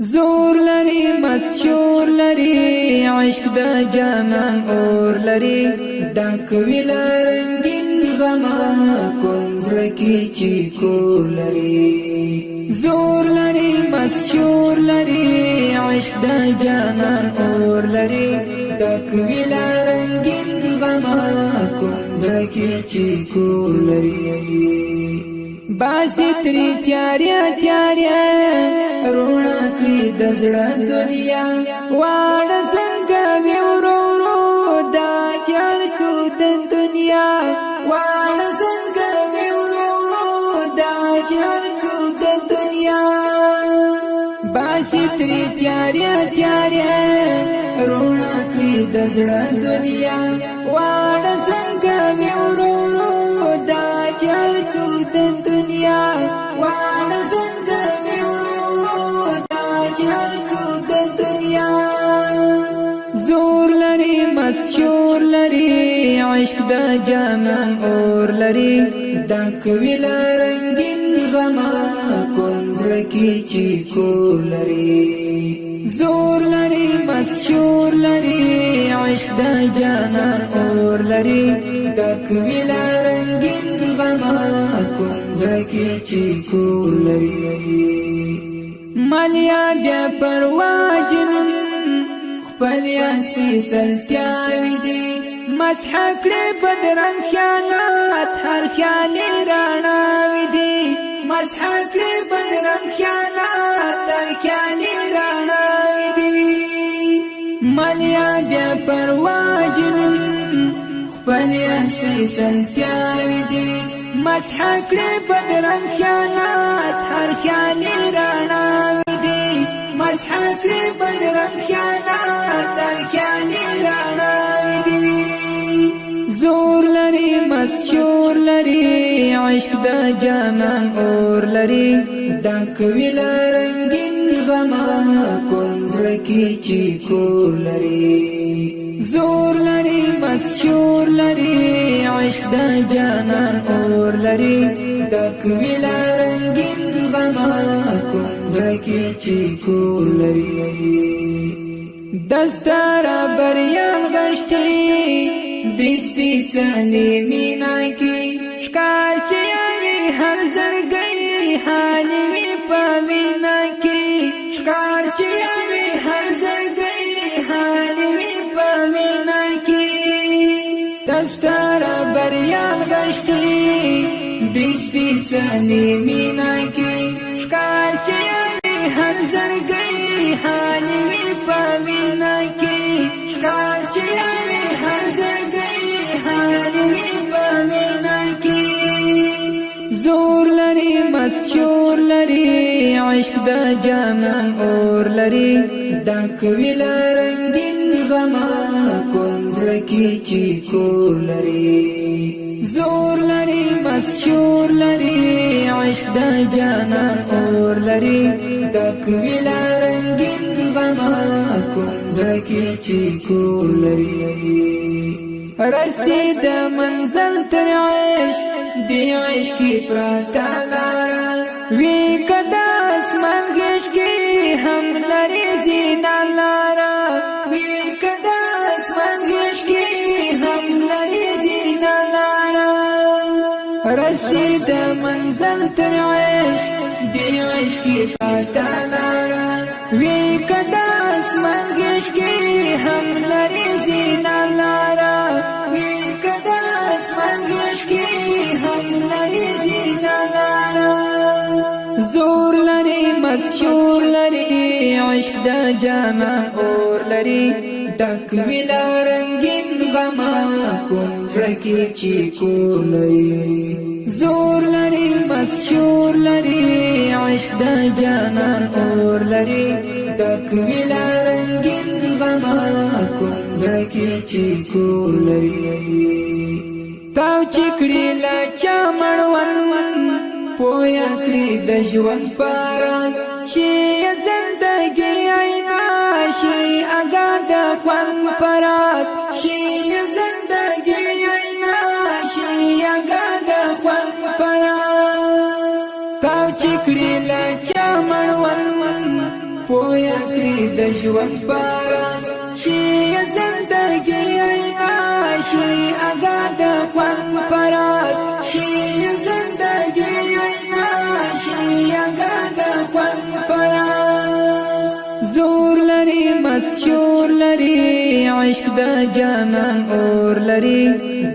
زور لري مسشور لري عشق د جانان اور لري ډک ویل رنگین غما کوم زړکی چی کور لري زور لري مسشور لري عشق د جانان اور لري ډک ویل رنگین غما کوم زړکی چی کور لري باسی تری تیاریا تیاریا رونا کړی د زړه دنیا واړ څنګه وی ورو دا چار څو د دنیا واړ څنګه وی ورو دا چار څو د دنیا باسی تری تیاریا تیاریا رونا کړی د زړه دنیا واړ څنګه وی ورو دا چار څو د دنیا واړ څنګه وی ورو دا چار څو د دنیا زور لري مسشور لري عشق د جانان اور لري ډک ویل رنگین غما کوم زړکی چی کور لري زور لري مسشور لري عشق د جانان اور لري ډک ویل رنگین غما کوم زړکی چی کور لري مالیا بیا پرواجن خپل سپیڅلتیاوی دی مسح کړي بدرنګ خیانات هر خیال رڼاوی دی مسح کړي بدرنګ خیانات هر خیال رڼاوی دی مالیا بیا پرواجن خپل سپیڅلتیاوی دی مسح کړي بدرنګ خیانات هر خیال رڼاوی دی مسح کړي بدرنګ خیانات هر خیال رڼاوی دی زور لري مسشور لري عشق د جانان اور لري ډک ویل رنگین غما کوم زړکی چی کور لري زور لري مسشور لري عشق د جانان اور لري ډک ویل رنگین غما کوم زړکی چی کور لري دستار بریان غشتي دیس پیڅنی مینا کی ښکار چې وی هر زړګي حال می پمینا کی ښکار چې وی هر زړګي حال می پمینا کی دستار بریان غشتي دیس پیڅنی مینا کی ښکار چې وی هر زړګي حال می پمینا کی ښکار چې وی هر زړګي حال می پمینا کی زور لري مسشور لري عشق د جانان اور لري ډک ویل رنگین غما کوم زړکی چی کور لري زور لري مسشور لري عشق د جانان اور لري ډک ویل رنگین غما کوم زړکی چی کور لري رسید منزل تر عشق دی عشق پراتا لارا وی کدا اسمان گشت کی هم لري زینا لارا وی کدا اسمان گشت کی هم لري زینا لارا رسید منزل تر عشق دی عشق پراتا لارا وی کدا اسمان گشت کی هم لري زینا لارا وی کدا اسمان گشت کی هم لري زینا لارا زور لري مسشور لري عشق د جانان اور لري ډک ویل رنگین غما کوم زړکی چی کور لري زور لري مسشور لري عشق د جانان اور لري ډک ویل رنگین غما کوم زړکی چی کور لري تاو چکړی لا چا مړون پویا کړی د ژوند پاراز شي زندګي اینا شي اګا د خوان پرات شي زندګي اینا شي اګا د خوان پرات تاو چکړی لا چا مړون پویا پویا کړی د ژوند پاراز شي زندګي اینا شي اگا د خوند پراز شي زندګي اینا شي اگا د خوند پراز زور لري مسشور لري عشق د جانان اور لري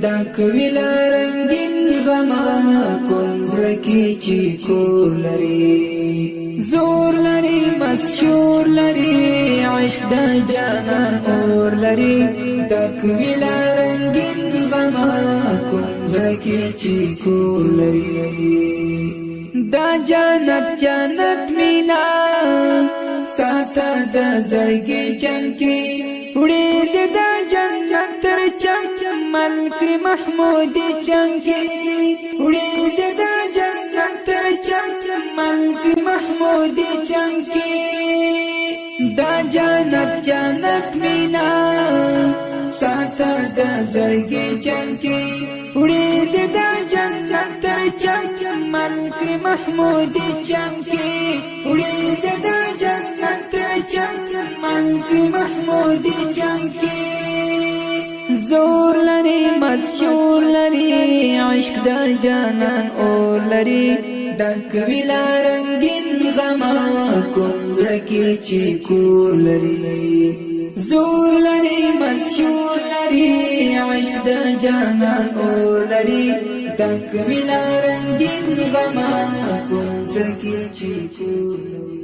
ډک ویل رنگین غما کوم زړکی چی کور لري زور لري مسشور لري عشق د جانان اور لري ډک ویل رنگین غما کوم زړکی چی کور لري دا جنت جنت مینا ساته د زړګي چمکی وړي د جنت تر چم ملک محمود چمکی وړي د جنت تر چم ملک محمود چمکی دا جنت جنت مینا ساته د زړګي چمکی وړي د جنت تر چم ملک محمود چمکی وړي د جنت تر چم ملک محمود چمکی زور لري مسشور لري عشق د جانان اور لري ډک ویلا رنگین غما کوم زړکی چی کور لري زور لري مسشور لري عشق د جانان اور لري ډک ویلا رنگین غما کوم زړکی چی کور لري